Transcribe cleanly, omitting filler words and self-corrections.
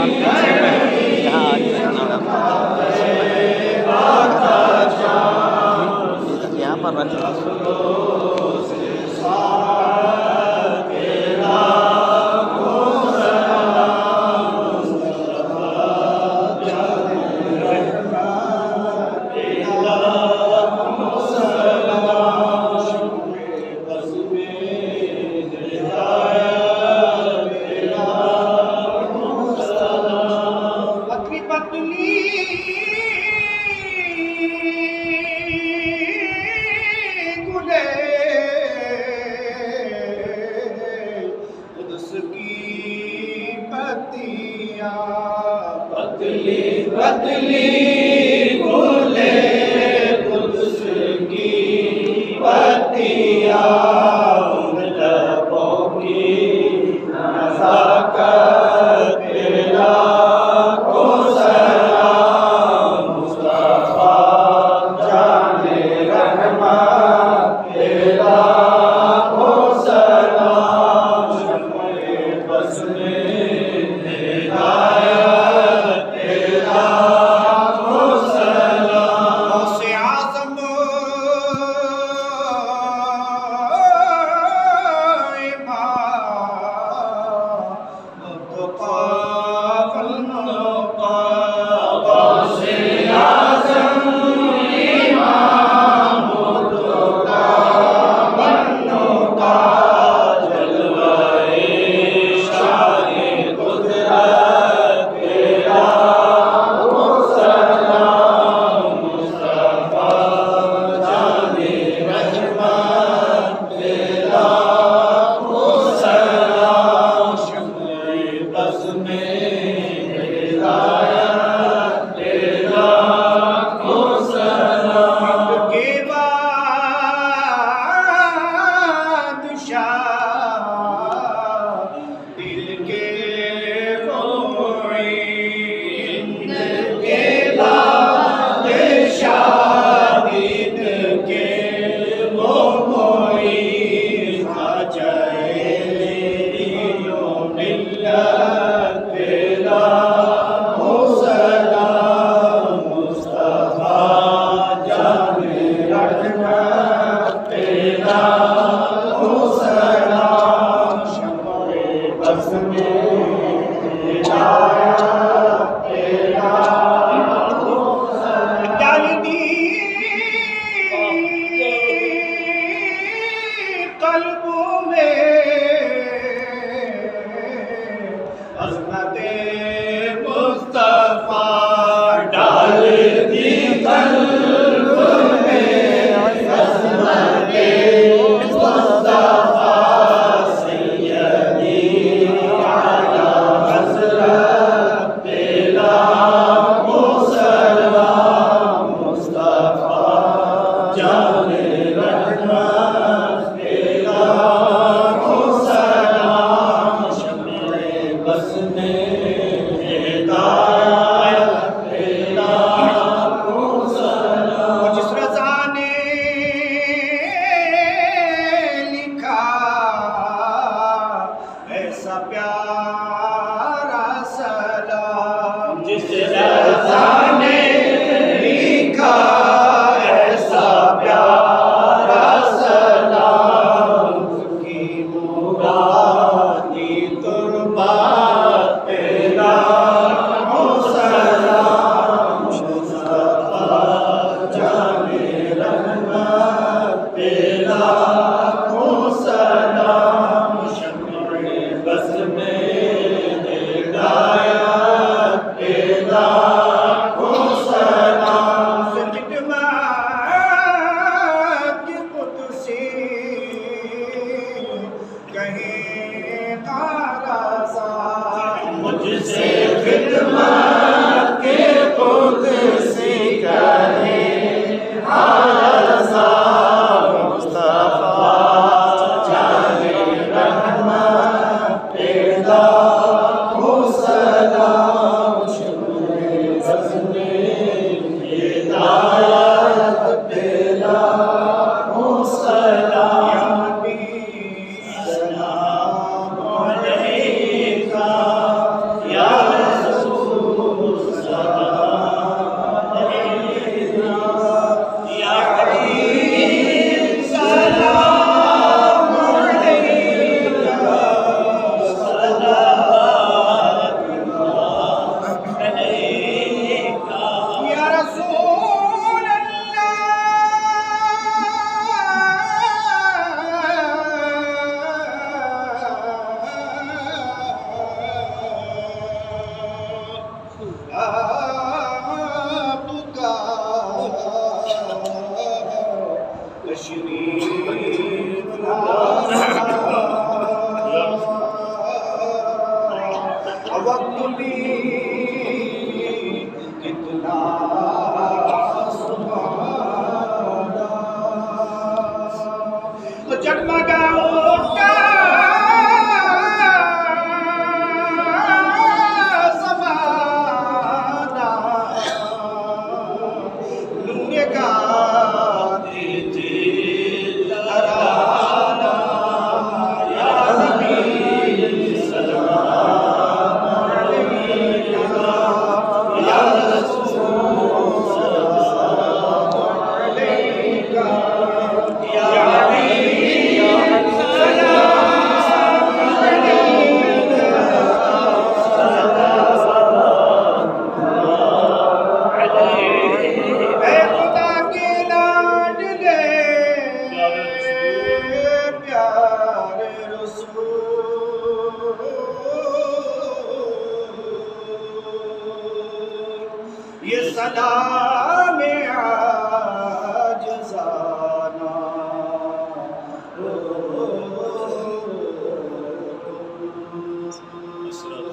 यहाँ यहाँ पर रख पतली पतली बोले कुद्स की पतिया उन लबों की नज़ाकत तेरा को सलाम मुस्तफा जाने रहमत तेरा को सलाम शम्मे बस में मुझसे खिदमत के कुद्सी करे आरज़ा मुस्तफा जाने रहमत पैदा हो सलाम शुक्र बज़्म हिदायत पैदा हो सलाम सलाम अलैका या वक्त भी कितना सुहाना, जगमगा उठा ज़माना, नूर का तराना, या नबी सलाम अलैका, या रसूल सलाम अलैका, या हबीब सलाम अलैका, ऐ खुदा के लाडले प्यारे रसूल, ये सलाम आजिज़ाना